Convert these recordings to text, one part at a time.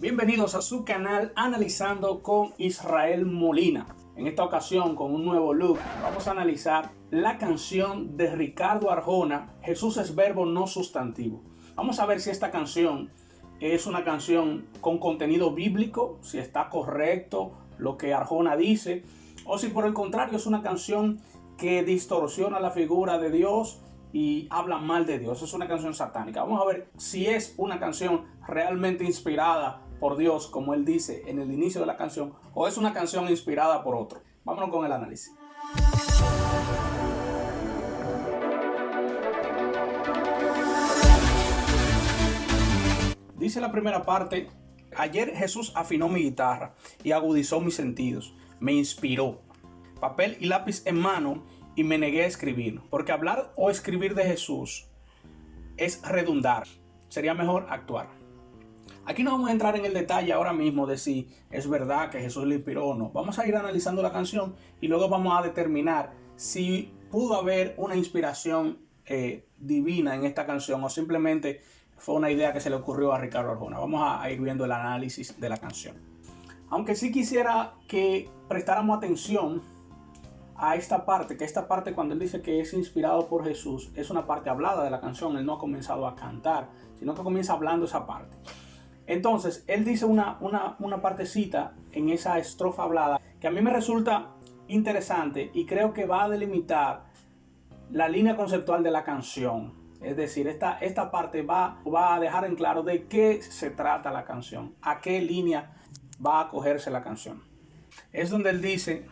Bienvenidos a su canal Analizando con Israel Molina. En esta ocasión, con un nuevo look, vamos a analizar la canción de Ricardo Arjona, Jesús es verbo no sustantivo. Vamos a ver si esta canción es una canción con contenido bíblico, si está correcto lo que Arjona dice, o si por el contrario es una canción que distorsiona la figura de Dios y habla mal de Dios. Es una canción satánica. Vamos a ver si es una canción realmente inspirada por Dios, como él dice en el inicio de la canción, o es una canción inspirada por otro. Vámonos con el análisis. Dice la primera parte: ayer Jesús afinó mi guitarra y agudizó mis sentidos, me inspiró. Papel y lápiz en mano y me negué a escribir, porque hablar o escribir de Jesús es redundar. Sería mejor actuar. Aquí no vamos a entrar en el detalle ahora mismo de si es verdad que Jesús le inspiró o no. Vamos a ir analizando la canción y luego vamos a determinar si pudo haber una inspiración divina en esta canción o simplemente fue una idea que se le ocurrió a Ricardo Arjona. Vamos a ir viendo el análisis de la canción. Aunque sí quisiera que prestáramos atención a esta parte, que esta parte cuando él dice que es inspirado por Jesús, es una parte hablada de la canción. Él no ha comenzado a cantar, sino que comienza hablando esa parte. Entonces, él dice una partecita en esa estrofa hablada que a mí me resulta interesante y creo que va a delimitar la línea conceptual de la canción. Es decir, esta parte va a dejar en claro de qué se trata la canción, a qué línea va a acogerse la canción. Es donde él dice: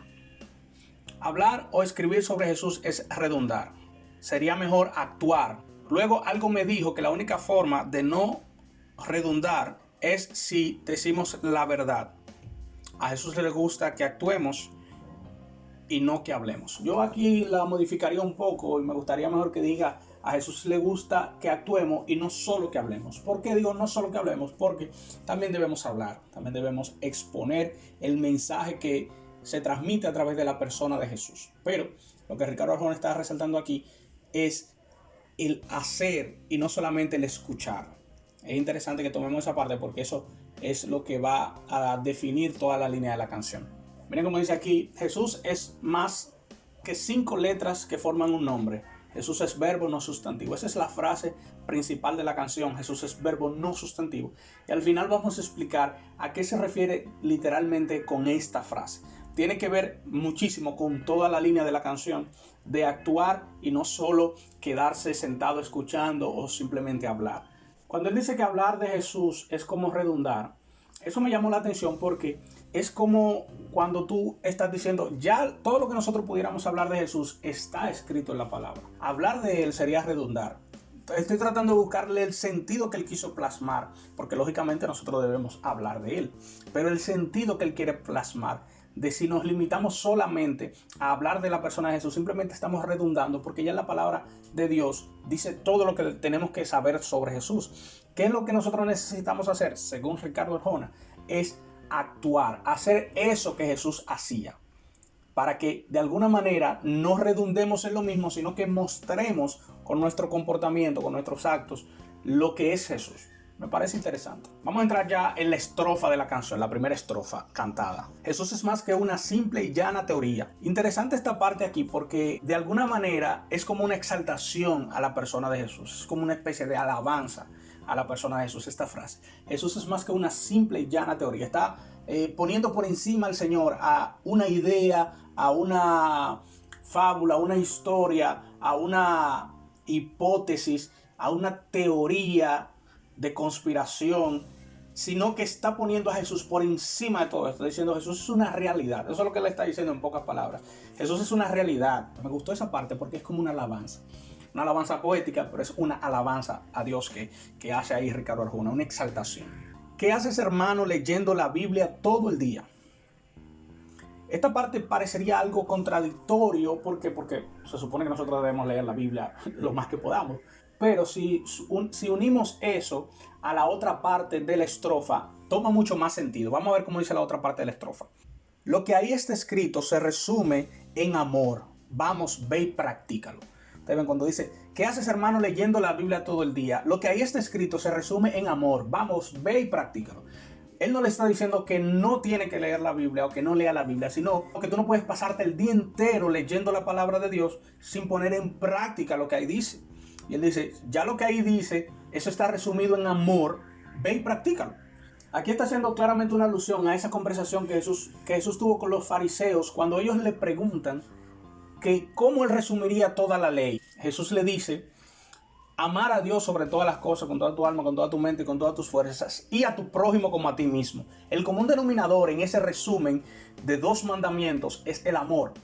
hablar o escribir sobre Jesús es redundar. Sería mejor actuar. Luego algo me dijo que la única forma de no redundar es si decimos la verdad. A Jesús le gusta que actuemos y no que hablemos. Yo aquí la modificaría un poco y me gustaría mejor que diga: a Jesús le gusta que actuemos y no solo que hablemos. ¿Por qué digo no solo que hablemos? Porque también debemos hablar, también debemos exponer el mensaje que se transmite a través de la persona de Jesús. Pero lo que Ricardo Arjona está resaltando aquí es el hacer y no solamente el escuchar. Es interesante que tomemos esa parte porque eso es lo que va a definir toda la línea de la canción. Miren cómo dice aquí: Jesús es más que 5 letras que forman un nombre. Jesús es verbo no sustantivo. Esa es la frase principal de la canción. Jesús es verbo no sustantivo. Y al final vamos a explicar a qué se refiere literalmente con esta frase. Tiene que ver muchísimo con toda la línea de la canción de actuar y no solo quedarse sentado escuchando o simplemente hablar. Cuando él dice que hablar de Jesús es como redundar, eso me llamó la atención porque es como cuando tú estás diciendo ya todo lo que nosotros pudiéramos hablar de Jesús está escrito en la palabra. Hablar de él sería redundar. Estoy tratando de buscarle el sentido que él quiso plasmar, porque lógicamente nosotros debemos hablar de él, pero el sentido que él quiere plasmar, de si nos limitamos solamente a hablar de la persona de Jesús, simplemente estamos redundando, porque ya la palabra de Dios dice todo lo que tenemos que saber sobre Jesús. ¿Qué es lo que nosotros necesitamos hacer? Según Ricardo Arjona, es actuar, hacer eso que Jesús hacía, para que de alguna manera no redundemos en lo mismo, sino que mostremos con nuestro comportamiento, con nuestros actos, lo que es Jesús. Me parece interesante. Vamos a entrar ya en la estrofa de la canción, la primera estrofa cantada. Jesús es más que una simple y llana teoría. Interesante esta parte aquí porque de alguna manera es como una exaltación a la persona de Jesús. Es como una especie de alabanza a la persona de Jesús esta frase. Jesús es más que una simple y llana teoría. Está poniendo por encima al Señor a una idea, a una fábula, a una historia, a una hipótesis, a una teoría de conspiración, sino que está poniendo a Jesús por encima de todo esto, diciendo Jesús es una realidad. Eso es lo que le está diciendo en pocas palabras. Jesús es una realidad. Me gustó esa parte porque es como una alabanza poética, pero es una alabanza a Dios que hace ahí Ricardo Arjona, una exaltación. ¿Qué haces, hermano, leyendo la Biblia todo el día? Esta parte parecería algo contradictorio porque se supone que nosotros debemos leer la Biblia lo más que podamos. Pero si unimos eso a la otra parte de la estrofa, toma mucho más sentido. Vamos a ver cómo dice la otra parte de la estrofa. Lo que ahí está escrito se resume en amor. Vamos, ve y practícalo. Ustedes ven cuando dice: ¿qué haces, hermano, leyendo la Biblia todo el día? Lo que ahí está escrito se resume en amor. Vamos, ve y practícalo. Él no le está diciendo que no tiene que leer la Biblia o que no lea la Biblia, sino que tú no puedes pasarte el día entero leyendo la palabra de Dios sin poner en práctica lo que ahí dice. Y él dice, ya lo que ahí dice, eso está resumido en amor, ve y practícalo. Aquí está haciendo claramente una alusión a esa conversación que Jesús tuvo con los fariseos cuando ellos le preguntan que cómo él resumiría toda la ley. Jesús le dice, amar a Dios sobre todas las cosas, con toda tu alma, con toda tu mente y con todas tus fuerzas, y a tu prójimo como a ti mismo. El común denominador en ese resumen de 2 mandamientos es el amor.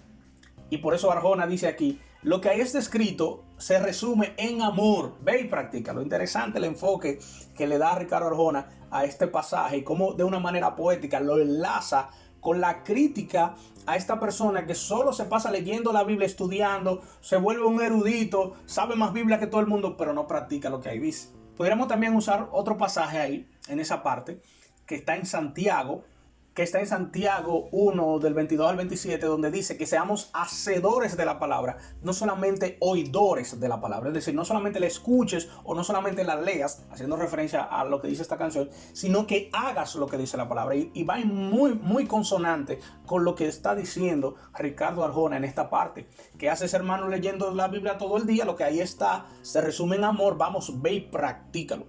Y por eso Arjona dice aquí, lo que ahí está escrito se resume en amor. Ve y practícalo. Interesante el enfoque que le da Ricardo Arjona a este pasaje y cómo de una manera poética lo enlaza con la crítica a esta persona que solo se pasa leyendo la Biblia, estudiando, se vuelve un erudito, sabe más Biblia que todo el mundo, pero no practica lo que ahí dice. Podríamos también usar otro pasaje ahí, en esa parte, que está en Santiago 1 del 22 al 27, donde dice que seamos hacedores de la palabra, no solamente oidores de la palabra. Es decir, no solamente la escuches o no solamente la leas, haciendo referencia a lo que dice esta canción, sino que hagas lo que dice la palabra. Y va muy consonante con lo que está diciendo Ricardo Arjona en esta parte. ¿Qué haces, hermano, leyendo la Biblia todo el día? Lo que ahí está se resume en amor. Vamos, ve y practícalo.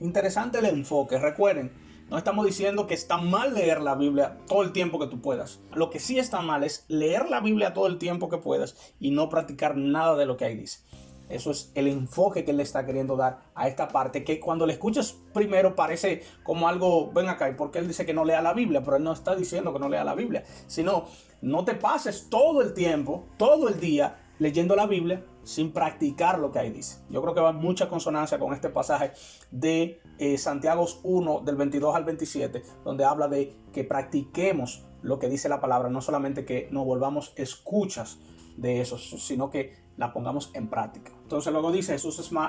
Interesante el enfoque. Recuerden, no estamos diciendo que está mal leer la Biblia todo el tiempo que tú puedas. Lo que sí está mal es leer la Biblia todo el tiempo que puedas y no practicar nada de lo que ahí dice. Eso es el enfoque que él le está queriendo dar a esta parte, que cuando le escuchas primero parece como algo, ven acá, y porque él dice que no lea la Biblia, pero él no está diciendo que no lea la Biblia, sino no te pases todo el tiempo, todo el día leyendo la Biblia sin practicar lo que ahí dice. Yo creo que va en mucha consonancia con este pasaje de Santiago 1 del 22 al 27, donde habla de que practiquemos lo que dice la palabra, no solamente que nos volvamos escuchas de eso, sino que la pongamos en práctica. Entonces luego dice,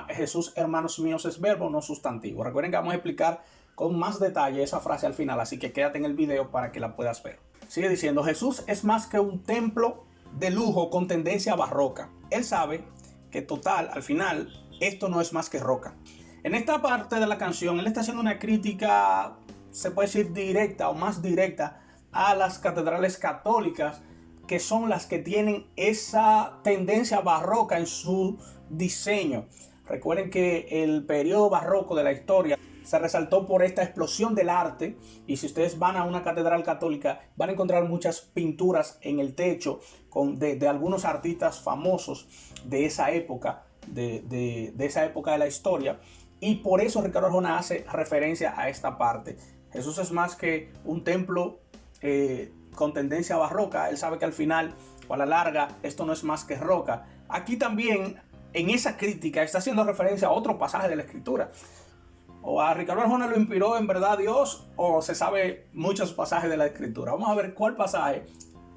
Jesús, hermanos míos, es verbo, no sustantivo. Recuerden que vamos a explicar con más detalle esa frase al final, así que quédate en el video para que la puedas ver. Sigue diciendo, Jesús es más que un templo de lujo con tendencia barroca. Él sabe que total, al final, esto no es más que roca. En esta parte de la canción, él está haciendo una crítica, se puede decir directa o más directa, a las catedrales católicas, que son las que tienen esa tendencia barroca en su diseño. Recuerden que el periodo barroco de la historia se resaltó por esta explosión del arte, y si ustedes van a una catedral católica van a encontrar muchas pinturas en el techo de algunos artistas famosos de esa época, de esa época de la historia, y por eso Ricardo Arjona hace referencia a esta parte. Jesús es más que un templo con tendencia barroca. Él sabe que al final o a la larga esto no es más que roca. Aquí también en esa crítica está haciendo referencia a otro pasaje de la escritura. O a Ricardo Arjona lo inspiró en verdad Dios, o se sabe muchos pasajes de la escritura. Vamos a ver cuál pasaje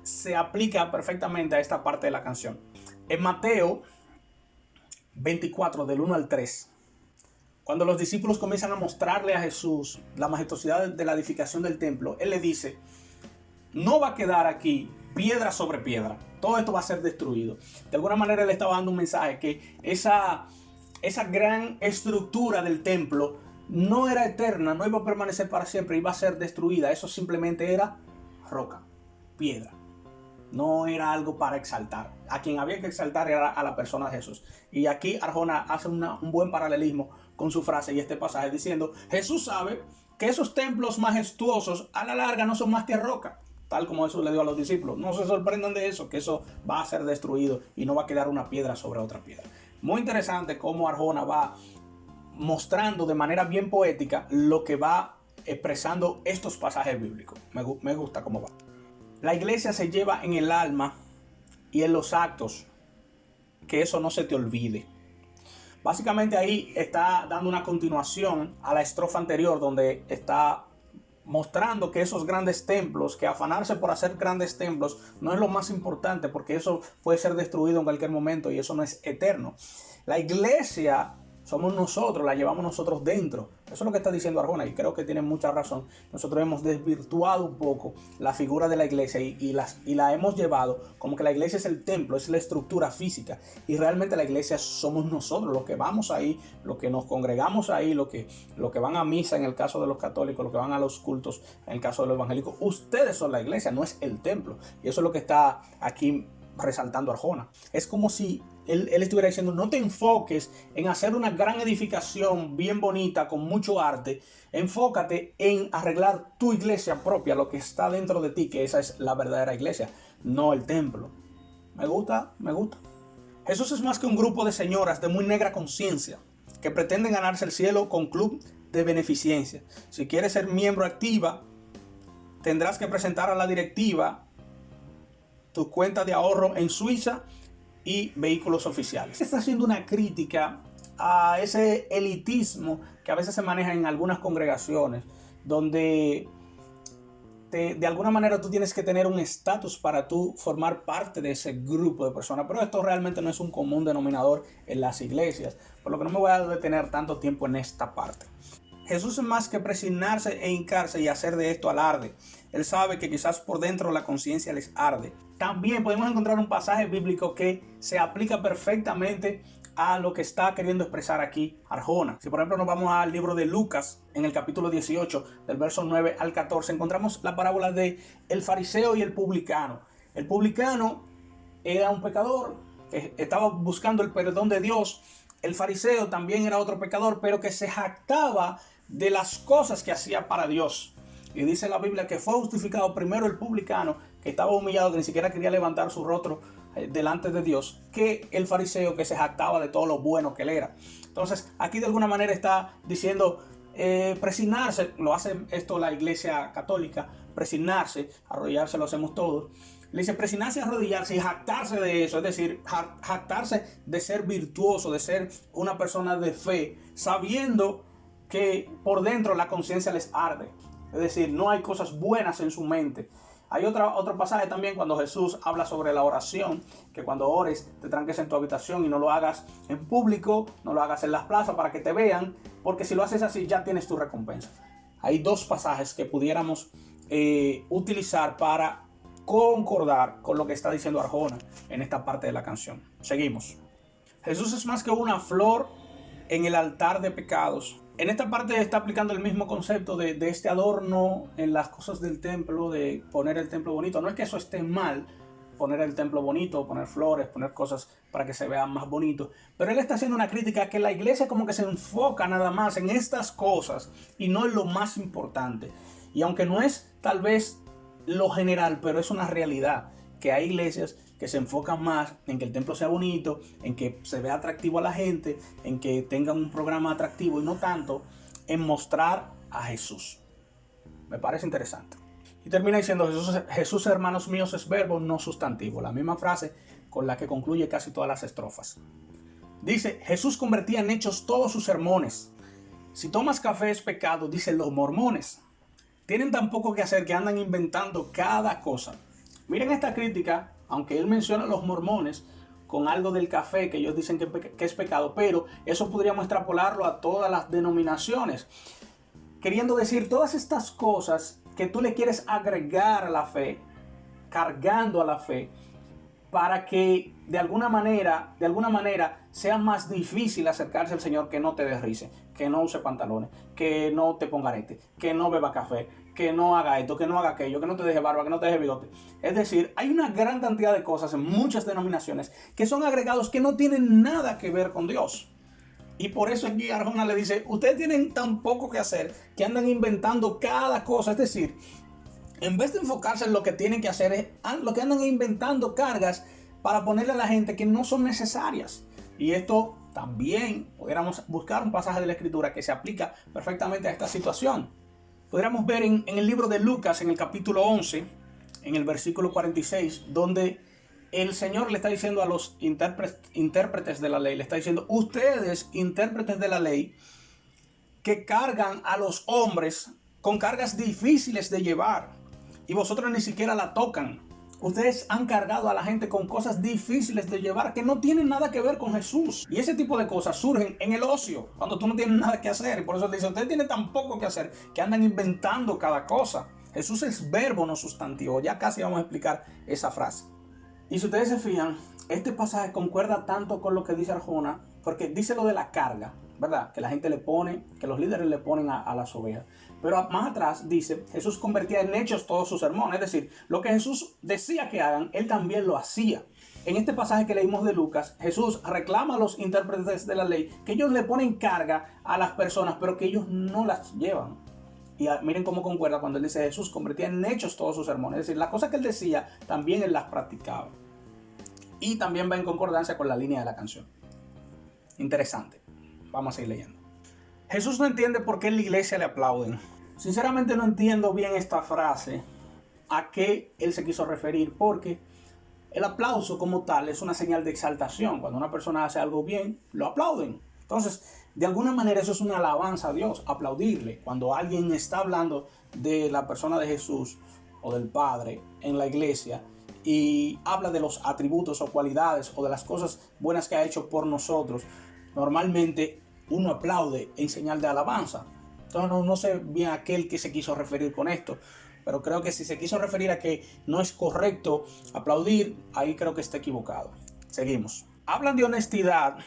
se aplica perfectamente a esta parte de la canción. En Mateo 24 del 1 al 3, cuando los discípulos comienzan a mostrarle a Jesús la majestuosidad de la edificación del templo, él le dice, no va a quedar aquí piedra sobre piedra, todo esto va a ser destruido. De alguna manera él estaba dando un mensaje que esa gran estructura del templo no era eterna, no iba a permanecer para siempre, iba a ser destruida. Eso simplemente era roca, piedra. No era algo para exaltar. A quien había que exaltar era a la persona de Jesús. Y aquí Arjona hace un buen paralelismo con su frase y este pasaje diciendo, Jesús sabe que esos templos majestuosos a la larga no son más que roca. Tal como Jesús le dio a los discípulos. No se sorprendan de eso, que eso va a ser destruido y no va a quedar una piedra sobre otra piedra. Muy interesante cómo Arjona va mostrando de manera bien poética lo que va expresando estos pasajes bíblicos. Me gusta cómo va. La iglesia se lleva en el alma y en los actos, que eso no se te olvide. Básicamente ahí está dando una continuación a la estrofa anterior, donde está mostrando que esos grandes templos, que afanarse por hacer grandes templos no es lo más importante, porque eso puede ser destruido en cualquier momento y eso no es eterno. La iglesia somos nosotros, la llevamos nosotros dentro. Eso es lo que está diciendo Arjona y creo que tiene mucha razón. Nosotros hemos desvirtuado un poco la figura de la iglesia y la hemos llevado como que la iglesia es el templo, es la estructura física, y realmente la iglesia somos nosotros, los que vamos ahí, los que nos congregamos ahí, los que van a misa en el caso de los católicos, los que van a los cultos en el caso de los evangélicos. Ustedes son la iglesia, no es el templo, y eso es lo que está aquí resaltando Arjona. Es como si él estuviera diciendo: no te enfoques en hacer una gran edificación bien bonita con mucho arte, enfócate en arreglar tu iglesia propia, lo que está dentro de ti, que esa es la verdadera iglesia, no el templo. Me gusta. Jesús es más que un grupo de señoras de muy negra conciencia que pretenden ganarse el cielo con club de beneficencia. Si quieres ser miembro activa, tendrás que presentar a la directiva tu cuenta de ahorro en Suiza y vehículos oficiales. Está haciendo una crítica a ese elitismo que a veces se maneja en algunas congregaciones, donde de alguna manera tú tienes que tener un estatus para tú formar parte de ese grupo de personas, pero esto realmente no es un común denominador en las iglesias, por lo que no me voy a detener tanto tiempo en esta parte. Jesús es más que presignarse e hincarse y hacer de esto alarde. Él sabe que quizás por dentro la conciencia les arde. También podemos encontrar un pasaje bíblico que se aplica perfectamente a lo que está queriendo expresar aquí Arjona. Si por ejemplo nos vamos al libro de Lucas, en el capítulo 18, del verso 9 al 14, encontramos la parábola de el fariseo y el publicano. El publicano era un pecador que estaba buscando el perdón de Dios. El fariseo también era otro pecador, pero que se jactaba de las cosas que hacía para Dios. Y dice la Biblia que fue justificado primero el publicano, que estaba humillado, que ni siquiera quería levantar su rostro delante de Dios, que el fariseo, que se jactaba de todo lo bueno que él era. Entonces aquí de alguna manera está diciendo presignarse. Lo hace esto la iglesia católica, presignarse, arrodillarse lo hacemos todos. Le dice presignarse, arrodillarse y jactarse de eso, es decir, jactarse de ser virtuoso, de ser una persona de fe, sabiendo que por dentro la conciencia les arde. Es decir, no hay cosas buenas en su mente. Hay otro pasaje también cuando Jesús habla sobre la oración, que cuando ores te tranques en tu habitación y no lo hagas en público, no lo hagas en las plazas para que te vean, porque si lo haces así ya tienes tu recompensa. Hay dos pasajes que pudiéramos utilizar para concordar con lo que está diciendo Arjona en esta parte de la canción. Seguimos. Jesús es más que una flor en el altar de pecados. En esta parte está aplicando el mismo concepto de este adorno en las cosas del templo, de poner el templo bonito. No es que eso esté mal, poner el templo bonito, poner flores, poner cosas para que se vean más bonito, pero él está haciendo una crítica que la iglesia como que se enfoca nada más en estas cosas y no en lo más importante. Y aunque no es tal vez lo general, pero es una realidad que hay iglesias que se enfocan más en que el templo sea bonito, en que se vea atractivo a la gente, en que tengan un programa atractivo y no tanto en mostrar a Jesús. Me parece interesante. Y termina diciendo: Jesús, hermanos míos, es verbo, no sustantivo. La misma frase con la que concluye casi todas las estrofas. Dice: Jesús convertía en hechos todos sus sermones. Si tomas café es pecado, dicen los mormones. Tienen tan poco que hacer que andan inventando cada cosa. Miren esta crítica, aunque él menciona a los mormones con algo del café que ellos dicen que es pecado, pero eso podríamos extrapolarlo a todas las denominaciones, queriendo decir todas estas cosas que tú le quieres agregar a la fe, cargando a la fe, para que de alguna manera sea más difícil acercarse al Señor, que no te desrice, que no use pantalones, que no te ponga arete, que no beba café, que no haga esto, que no haga aquello, que no te deje barba, que no te deje bigote. Es decir, hay una gran cantidad de cosas en muchas denominaciones que son agregados que no tienen nada que ver con Dios. Y por eso aquí Arjona le dice: ustedes tienen tan poco que hacer que andan inventando cada cosa. Es decir, en vez de enfocarse en lo que tienen que hacer, lo que andan inventando cargas para ponerle a la gente que no son necesarias. Y esto también pudiéramos buscar un pasaje de la Escritura que se aplica perfectamente a esta situación. Pudiéramos ver en el libro de Lucas, en el capítulo 11, en el versículo 46, donde el Señor le está diciendo a los intérpretes de la ley, le está diciendo: ustedes, intérpretes de la ley, que cargan a los hombres con cargas difíciles de llevar, y vosotros ni siquiera la tocan. Ustedes han cargado a la gente con cosas difíciles de llevar que no tienen nada que ver con Jesús. Y ese tipo de cosas surgen en el ocio, cuando tú no tienes nada que hacer. Y por eso le dice, ustedes tienen tan poco que hacer que andan inventando cada cosa. Jesús es verbo, no sustantivo. Ya casi vamos a explicar esa frase. Y si ustedes se fijan, este pasaje concuerda tanto con lo que dice Arjona, porque dice lo de la carga, ¿verdad? Que la gente le pone, que los líderes le ponen a las ovejas. Pero más atrás dice, Jesús convertía en hechos todos sus sermones. Es decir, lo que Jesús decía que hagan, él también lo hacía. En este pasaje que leímos de Lucas, Jesús reclama a los intérpretes de la ley que ellos le ponen carga a las personas, pero que ellos no las llevan. Y miren cómo concuerda cuando él dice, Jesús convertía en hechos todos sus sermones. Es decir, las cosas que él decía, también él las practicaba. Y también va en concordancia con la línea de la canción. Interesante. Vamos a seguir leyendo. Jesús no entiende por qué en la iglesia le aplauden. Sinceramente no entiendo bien esta frase, a qué él se quiso referir, porque el aplauso como tal es una señal de exaltación. Cuando una persona hace algo bien, lo aplauden. Entonces, de alguna manera eso es una alabanza a Dios, aplaudirle. Cuando alguien está hablando de la persona de Jesús o del Padre en la iglesia y habla de los atributos o cualidades o de las cosas buenas que ha hecho por nosotros, normalmente uno aplaude en señal de alabanza. Entonces no sé bien a qué que se quiso referir con esto, pero creo que si se quiso referir a que no es correcto aplaudir, ahí creo que está equivocado. Seguimos. Hablan de honestidad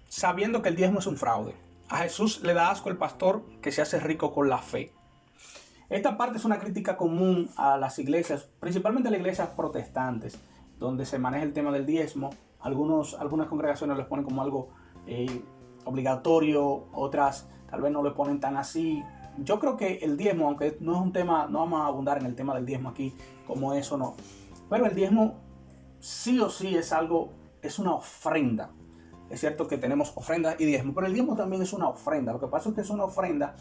sabiendo que el diezmo es un fraude. A Jesús le da asco el pastor que se hace rico con la fe. Esta parte es una crítica común a las iglesias, principalmente a las iglesias protestantes, donde se maneja el tema del diezmo. Algunas congregaciones lo ponen como algo obligatorio, otras tal vez no lo ponen tan así. Yo creo que el diezmo, aunque no es un tema, no vamos a abundar en el tema del diezmo aquí, como eso no, pero el diezmo sí o sí es algo, es una ofrenda. Es cierto que tenemos ofrenda y diezmo, pero el diezmo también es una ofrenda. Lo que pasa es que es una ofrenda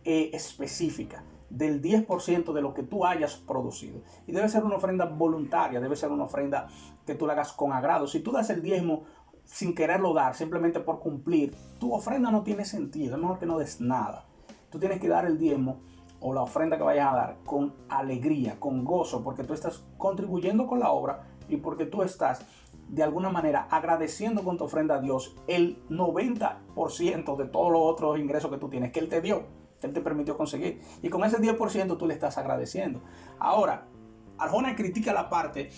específica del 10% de lo que tú hayas producido. Y debe ser una ofrenda voluntaria, debe ser una ofrenda que tú la hagas con agrado. Si tú das el diezmo sin quererlo dar, simplemente por cumplir, tu ofrenda no tiene sentido. Es mejor que no des nada. Tú tienes que dar el diezmo o la ofrenda que vayas a dar con alegría, con gozo, porque tú estás contribuyendo con la obra y porque tú estás de alguna manera agradeciendo con tu ofrenda a Dios el 90% de todos los otros ingresos que tú tienes, que Él te dio, que Él te permitió conseguir. Y con ese 10% tú le estás agradeciendo. Ahora, Arjona critica la parte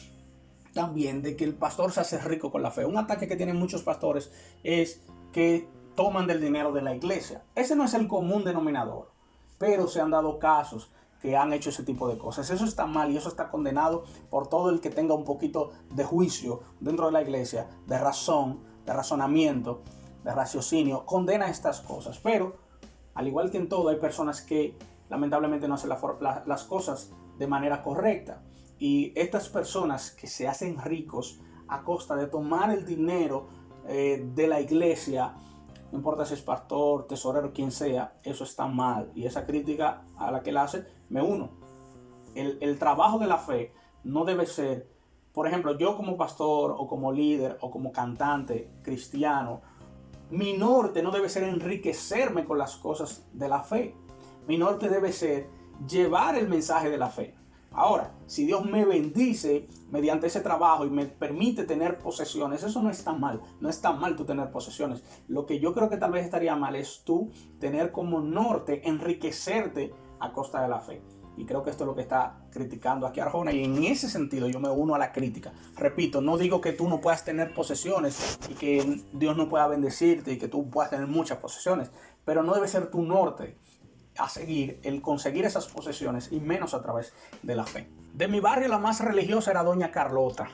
también de que el pastor se hace rico con la fe. Un ataque que tienen muchos pastores es que toman del dinero de la iglesia. Ese no es el común denominador, pero se han dado casos que han hecho ese tipo de cosas. Eso está mal y eso está condenado por todo el que tenga un poquito de juicio dentro de la iglesia, de razón, de razonamiento, de raciocinio. Condena estas cosas, pero al igual que en todo, hay personas que lamentablemente no hacen las cosas de manera correcta. Y estas personas que se hacen ricos a costa de tomar el dinero de la iglesia, no importa si es pastor, tesorero, quien sea, eso está mal. Y esa crítica a la que él hace, me uno. El trabajo de la fe no debe ser, por ejemplo, yo como pastor o como líder o como cantante cristiano, mi norte no debe ser enriquecerme con las cosas de la fe. Mi norte debe ser llevar el mensaje de la fe. Ahora, si Dios me bendice mediante ese trabajo y me permite tener posesiones, eso no está mal. No está mal tú tener posesiones. Lo que yo creo que tal vez estaría mal es tú tener como norte enriquecerte a costa de la fe. Y creo que esto es lo que está criticando aquí Arjona. Y en ese sentido yo me uno a la crítica. Repito, no digo que tú no puedas tener posesiones y que Dios no pueda bendecirte y que tú puedas tener muchas posesiones. Pero no debe ser tu norte a seguir el conseguir esas posesiones y menos a través de la fe. De mi barrio la más religiosa era doña Carlota.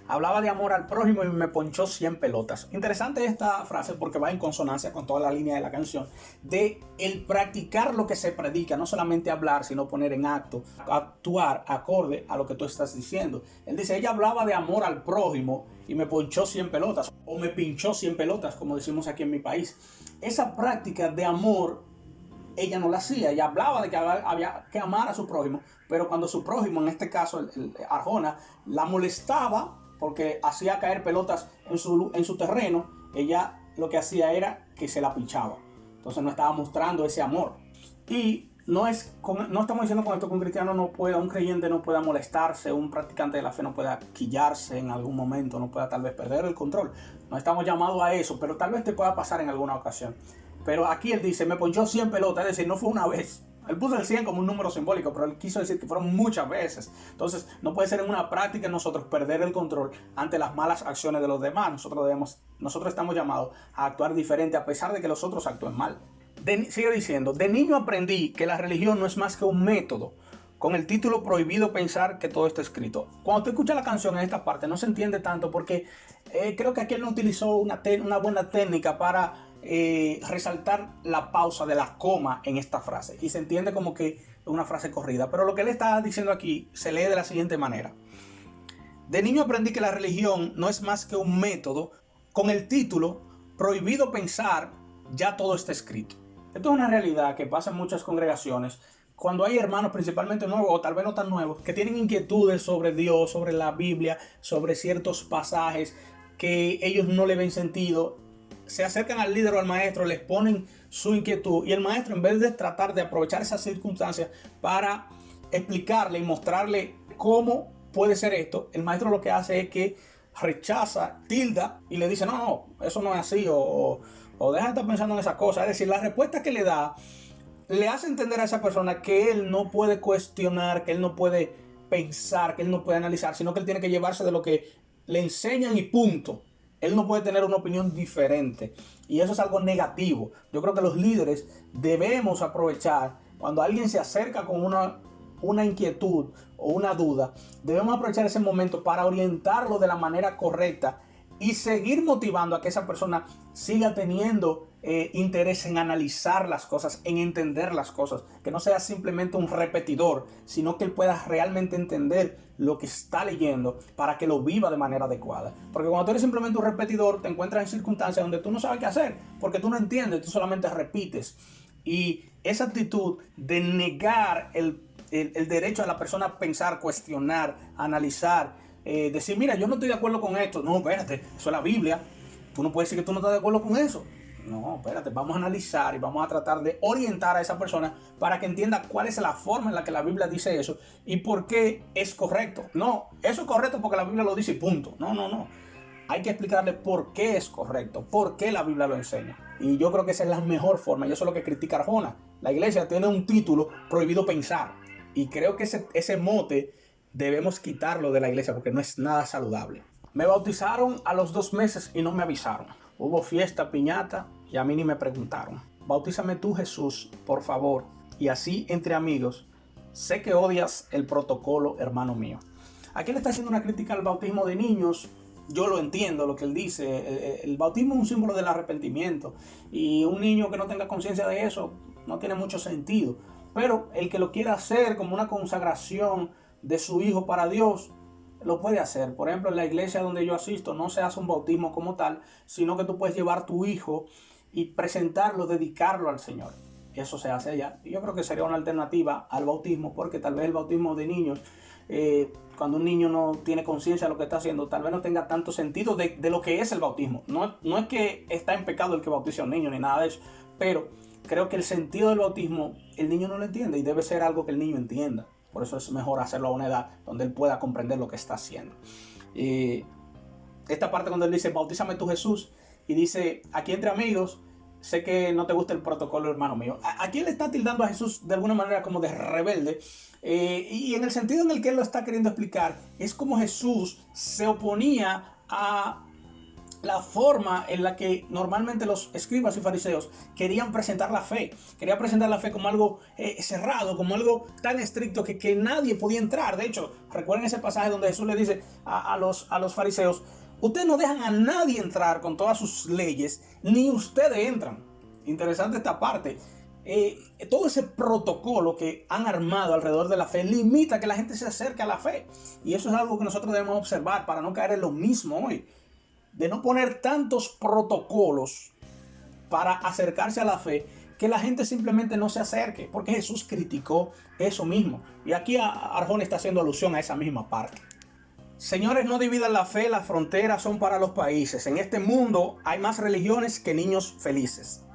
Hablaba de amor al prójimo y me ponchó 100 pelotas. Interesante esta frase porque va en consonancia con toda la línea de la canción de el practicar lo que se predica, no solamente hablar, sino poner en acto, actuar acorde a lo que tú estás diciendo. Él dice, ella hablaba de amor al prójimo y me ponchó 100 pelotas o me pinchó 100 pelotas, como decimos aquí en mi país. Esa práctica de amor ella no la hacía, ella hablaba de que había que amar a su prójimo, pero cuando su prójimo, en este caso el Arjona, la molestaba porque hacía caer pelotas en su terreno, ella lo que hacía era que se la pinchaba. Entonces no estaba mostrando ese amor. Y no estamos diciendo con esto que un cristiano no pueda, un creyente no pueda molestarse, un practicante de la fe no pueda quillarse en algún momento, no pueda tal vez perder el control. No estamos llamados a eso, pero tal vez te pueda pasar en alguna ocasión. Pero aquí él dice, me ponchó 100 pelotas, es decir, no fue una vez. Él puso el 100 como un número simbólico, pero él quiso decir que fueron muchas veces. Entonces, no puede ser en una práctica nosotros perder el control ante las malas acciones de los demás. Nosotros estamos llamados a actuar diferente a pesar de que los otros actúen mal. Sigue diciendo, de niño aprendí que la religión no es más que un método, con el título prohibido pensar que todo está escrito. Cuando tú escuchas la canción en esta parte no se entiende tanto porque creo que aquí él no utilizó una buena técnica para resaltar la pausa de la coma en esta frase. Y se entiende como que es una frase corrida. Pero lo que él está diciendo aquí se lee de la siguiente manera. De niño aprendí que la religión no es más que un método, con el título prohibido pensar ya todo está escrito. Esto es una realidad que pasa en muchas congregaciones cuando hay hermanos principalmente nuevos o tal vez no tan nuevos que tienen inquietudes sobre Dios, sobre la Biblia, sobre ciertos pasajes que ellos no le ven sentido. Se acercan al líder o al maestro, les ponen su inquietud y el maestro, en vez de tratar de aprovechar esas circunstancias para explicarle y mostrarle cómo puede ser esto, el maestro lo que hace es que rechaza, tilda y le dice no, eso no es así o deja de estar pensando en esa cosa. Es decir, la respuesta que le da le hace entender a esa persona que él no puede cuestionar, que él no puede pensar, que él no puede analizar, sino que él tiene que llevarse de lo que le enseñan y punto. Él no puede tener una opinión diferente y eso es algo negativo. Yo creo que los líderes debemos aprovechar cuando alguien se acerca con una inquietud o una duda, debemos aprovechar ese momento para orientarlo de la manera correcta y seguir motivando a que esa persona siga teniendo interés en analizar las cosas, en entender las cosas, que no sea simplemente un repetidor, sino que él pueda realmente entender lo que está leyendo para que lo viva de manera adecuada. Porque cuando tú eres simplemente un repetidor, te encuentras en circunstancias donde tú no sabes qué hacer, porque tú no entiendes, tú solamente repites. Y esa actitud de negar el derecho a la persona a pensar, cuestionar, analizar, decir, mira, yo no estoy de acuerdo con esto. No, espérate, eso es la Biblia. Tú no puedes decir que tú no estás de acuerdo con eso. No, espérate, vamos a analizar y vamos a tratar de orientar a esa persona para que entienda cuál es la forma en la que la Biblia dice eso y por qué es correcto. No, eso es correcto porque la Biblia lo dice y punto. No. Hay que explicarle por qué es correcto, por qué la Biblia lo enseña. Y yo creo que esa es la mejor forma y eso es lo que critica Arjona. La iglesia tiene un título, prohibido pensar. Y creo que ese mote debemos quitarlo de la iglesia porque no es nada saludable. Me bautizaron a los 2 meses y no me avisaron. Hubo fiesta, piñata y a mí ni me preguntaron. Bautízame tú, Jesús, por favor. Y así entre amigos. Sé que odias el protocolo, hermano mío. Aquí le está haciendo una crítica al bautismo de niños. Yo lo entiendo, lo que él dice. El bautismo es un símbolo del arrepentimiento. Y un niño que no tenga conciencia de eso no tiene mucho sentido. Pero el que lo quiera hacer como una consagración de su hijo para Dios, lo puede hacer. Por ejemplo, en la iglesia donde yo asisto no se hace un bautismo como tal, sino que tú puedes llevar tu hijo y presentarlo, dedicarlo al Señor. Eso se hace allá. Y yo creo que sería una alternativa al bautismo, porque tal vez el bautismo de niños, cuando un niño no tiene conciencia de lo que está haciendo, tal vez no tenga tanto sentido de lo que es el bautismo. No es que está en pecado el que bautice a un niño ni nada de eso, pero creo que el sentido del bautismo el niño no lo entiende y debe ser algo que el niño entienda. Por eso es mejor hacerlo a una edad donde él pueda comprender lo que está haciendo. Esta parte cuando él dice, bautízame tú, Jesús, y dice, aquí entre amigos, sé que no te gusta el protocolo, hermano mío. Aquí él está tildando a Jesús de alguna manera como de rebelde. Y en el sentido en el que él lo está queriendo explicar, es como Jesús se oponía a la forma en la que normalmente los escribas y fariseos querían presentar la fe. Querían presentar la fe como algo cerrado, como algo tan estricto que nadie podía entrar. De hecho, recuerden ese pasaje donde Jesús le dice a los fariseos, ustedes no dejan a nadie entrar con todas sus leyes, ni ustedes entran. Interesante esta parte. Todo ese protocolo que han armado alrededor de la fe limita que la gente se acerque a la fe. Y eso es algo que nosotros debemos observar para no caer en lo mismo hoy. De no poner tantos protocolos para acercarse a la fe, que la gente simplemente no se acerque, porque Jesús criticó eso mismo. Y aquí Arjona está haciendo alusión a esa misma parte. Señores, no dividan la fe, las fronteras son para los países. En este mundo hay más religiones que niños felices.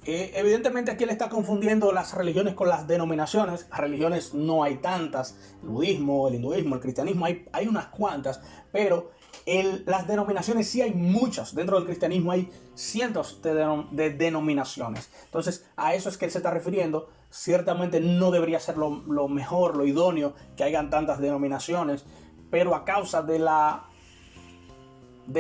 Evidentemente aquí él está confundiendo las religiones con las denominaciones. Religiones no hay tantas. El budismo, el hinduismo, el cristianismo, hay unas cuantas. Pero las denominaciones sí hay muchas. Dentro del cristianismo hay cientos de denominaciones. Entonces a eso es que él se está refiriendo. Ciertamente no debería ser lo mejor, lo idóneo que hayan tantas denominaciones. Pero a causa de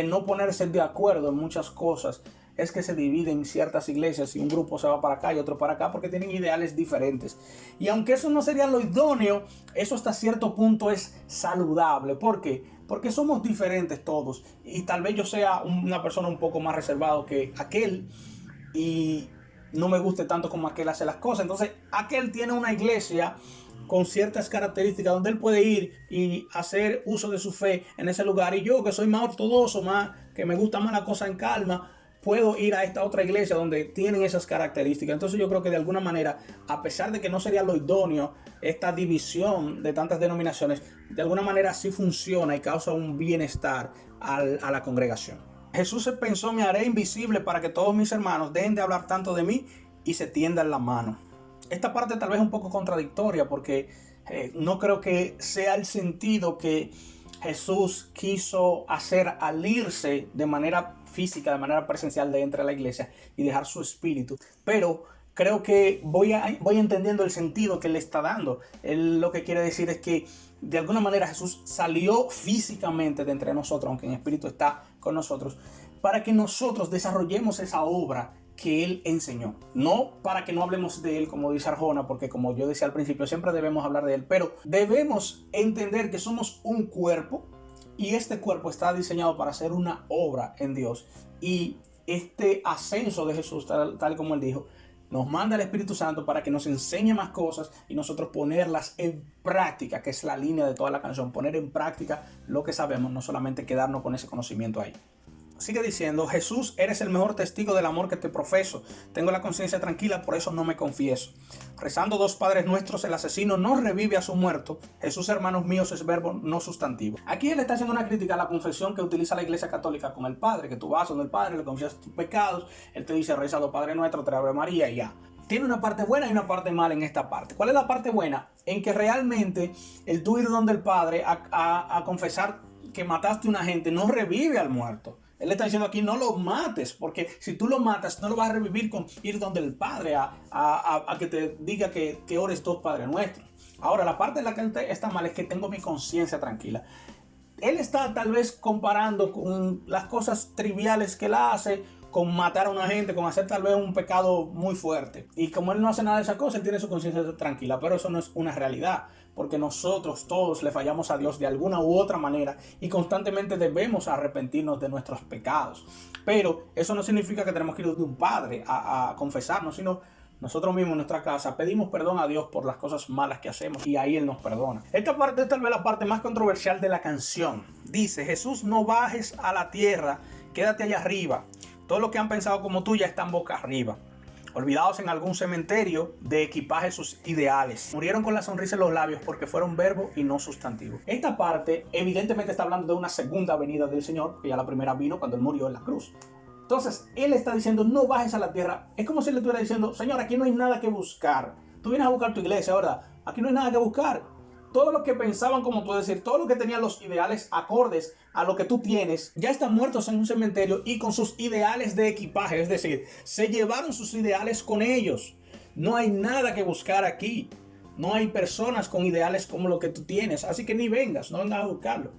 no ponerse de acuerdo en muchas cosas, es que se dividen ciertas iglesias y un grupo se va para acá y otro para acá porque tienen ideales diferentes. Y aunque eso no sería lo idóneo, eso hasta cierto punto es saludable. ¿Por qué? Porque somos diferentes todos y tal vez yo sea una persona un poco más reservado que aquel y no me guste tanto como aquel hace las cosas. Entonces aquel tiene una iglesia con ciertas características donde él puede ir y hacer uso de su fe en ese lugar, y yo que soy más ortodoxo, que me gusta más la cosa en calma, puedo ir a esta otra iglesia donde tienen esas características. Entonces yo creo que de alguna manera, a pesar de que no sería lo idóneo esta división de tantas denominaciones, de alguna manera sí funciona y causa un bienestar a la congregación. Jesús se pensó: me haré invisible para que todos mis hermanos dejen de hablar tanto de mí y se tiendan la mano. Esta parte tal vez es un poco contradictoria porque no creo que sea el sentido que Jesús quiso hacer al irse de manera física, de manera presencial de entre la iglesia y dejar su espíritu. Pero creo que voy entendiendo el sentido que le está dando. Él lo que quiere decir es que de alguna manera Jesús salió físicamente de entre nosotros, aunque en espíritu está con nosotros, para que nosotros desarrollemos esa obra que él enseñó. No para que no hablemos de él, como dice Arjona, porque como yo decía al principio, siempre debemos hablar de él, pero debemos entender que somos un cuerpo y este cuerpo está diseñado para hacer una obra en Dios. Y este ascenso de Jesús, tal como él dijo, nos manda el Espíritu Santo para que nos enseñe más cosas y nosotros ponerlas en práctica, que es la línea de toda la canción, poner en práctica lo que sabemos, no solamente quedarnos con ese conocimiento ahí. Sigue diciendo: Jesús, eres el mejor testigo del amor que te profeso. Tengo la conciencia tranquila, por eso no me confieso. Rezando 2 Padres Nuestros, el asesino no revive a su muerto. Jesús, hermanos míos, es verbo, no sustantivo. Aquí él está haciendo una crítica a la confesión que utiliza la Iglesia Católica con el Padre, que tú vas donde el Padre, le confiesas tus pecados, él te dice: reza 2 Padres Nuestros, te Ave María y ya. Tiene una parte buena y una parte mala en esta parte. ¿Cuál es la parte buena? En que realmente el tú ir donde el Padre a confesar que mataste a una gente no revive al muerto. Él está diciendo aquí: no lo mates, porque si tú lo matas, no lo vas a revivir con ir donde el Padre a que te diga que ores 2 Padres Nuestros. Ahora, la parte en la que él está mal es que tengo mi conciencia tranquila. Él está tal vez comparando con las cosas triviales que él hace, con matar a una gente, con hacer tal vez un pecado muy fuerte. Y como él no hace nada de esa cosa, él tiene su conciencia tranquila. Pero eso no es una realidad, porque nosotros todos le fallamos a Dios de alguna u otra manera y constantemente debemos arrepentirnos de nuestros pecados. Pero eso no significa que tenemos que ir de un padre a confesarnos, sino nosotros mismos en nuestra casa pedimos perdón a Dios por las cosas malas que hacemos y ahí Él nos perdona. Esta parte es tal vez la parte más controversial de la canción. Dice: Jesús, no bajes a la tierra, quédate allá arriba. Todos los que han pensado como tú ya están boca arriba, olvidados en algún cementerio de equipaje sus ideales. Murieron con la sonrisa en los labios porque fueron verbo y no sustantivo. Esta parte evidentemente está hablando de una segunda venida del Señor, que ya la primera vino cuando Él murió en la cruz. Entonces, Él está diciendo: no bajes a la tierra. Es como si le estuviera diciendo: Señor, aquí no hay nada que buscar. Tú vienes a buscar tu iglesia, ¿verdad? Aquí no hay nada que buscar. Todos los que pensaban como tú, decir, todos los que tenían los ideales acordes a lo que tú tienes, ya están muertos en un cementerio y con sus ideales de equipaje. Es decir, se llevaron sus ideales con ellos. No hay nada que buscar aquí. No hay personas con ideales como lo que tú tienes. Así que ni vengas, no vengas a buscarlo.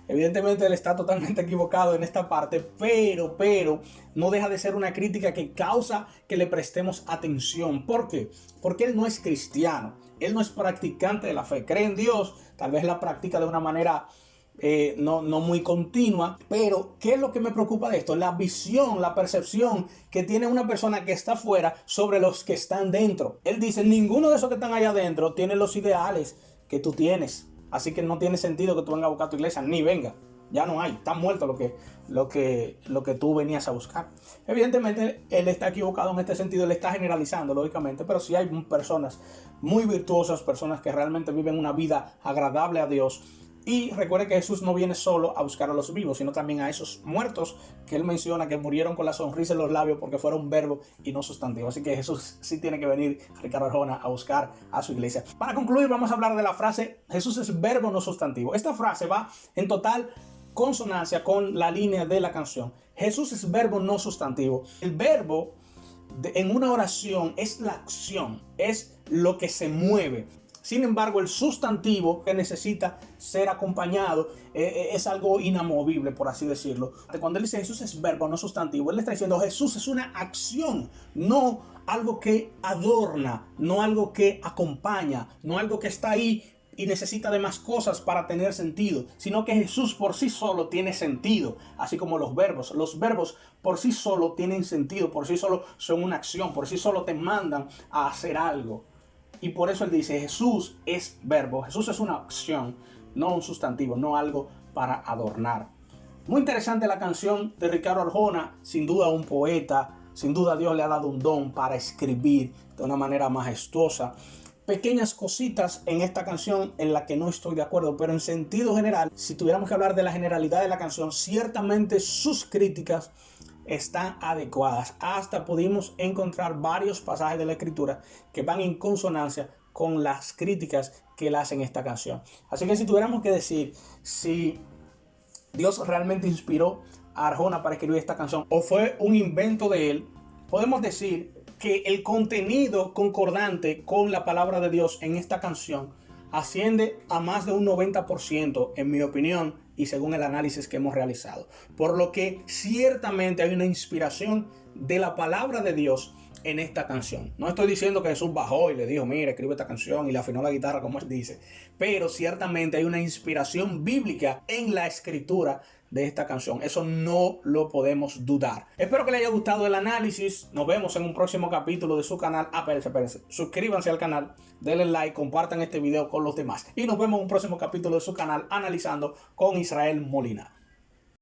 Evidentemente él está totalmente equivocado en esta parte, pero no deja de ser una crítica que causa que le prestemos atención. ¿Por qué? Porque él no es cristiano, él no es practicante de la fe, cree en Dios, tal vez la practica de una manera no muy continua, pero ¿qué es lo que me preocupa de esto? La visión, la percepción que tiene una persona que está afuera sobre los que están dentro. Él dice: ninguno de esos que están allá adentro tiene los ideales que tú tienes. Así que no tiene sentido que tú vengas a buscar tu iglesia, ni venga. Ya no hay, está muerto lo que tú venías a buscar. Evidentemente, él está equivocado en este sentido, él está generalizando, lógicamente, pero sí hay personas muy virtuosas, personas que realmente viven una vida agradable a Dios, Y recuerde que Jesús no viene solo a buscar a los vivos, sino también a esos muertos que él menciona que murieron con la sonrisa en los labios porque fueron verbo y no sustantivo. Así que Jesús sí tiene que venir, Ricardo Arjona, a buscar a su iglesia. Para concluir, vamos a hablar de la frase Jesús es verbo, no sustantivo. Esta frase va en total consonancia con la línea de la canción. Jesús es verbo, no sustantivo. El verbo en una oración es la acción, es lo que se mueve. Sin embargo, el sustantivo que necesita ser acompañado es algo inamovible, por así decirlo. Cuando él dice Jesús es verbo, no sustantivo, él le está diciendo Jesús es una acción, no algo que adorna, no algo que acompaña, no algo que está ahí y necesita de más cosas para tener sentido, sino que Jesús por sí solo tiene sentido, así como los verbos. Los verbos por sí solo tienen sentido, por sí solo son una acción, por sí solo te mandan a hacer algo. Y por eso él dice, Jesús es verbo, Jesús es una acción, no un sustantivo, no algo para adornar. Muy interesante la canción de Ricardo Arjona, sin duda un poeta, sin duda Dios le ha dado un don para escribir de una manera majestuosa. Pequeñas cositas en esta canción en la que no estoy de acuerdo, pero en sentido general, si tuviéramos que hablar de la generalidad de la canción, ciertamente sus críticas están adecuadas. Hasta pudimos encontrar varios pasajes de la escritura que van en consonancia con las críticas que él hace en esta canción. Así que si tuviéramos que decir si Dios realmente inspiró a Arjona para escribir esta canción o fue un invento de él, podemos decir que el contenido concordante con la palabra de Dios en esta canción asciende a más de un 90%, en mi opinión, y según el análisis que hemos realizado. Por lo que ciertamente hay una inspiración de la palabra de Dios en esta canción. No estoy diciendo que Jesús bajó y le dijo, mira, escribe esta canción y le afinó la guitarra como él dice, pero ciertamente hay una inspiración bíblica en la escritura de esta canción. Eso no lo podemos dudar. Espero que les haya gustado el análisis. Nos vemos en un próximo capítulo de su canal. Espérense. Suscríbanse al canal, denle like, compartan este video con los demás. Y nos vemos en un próximo capítulo de su canal Analizando con Israel Molina.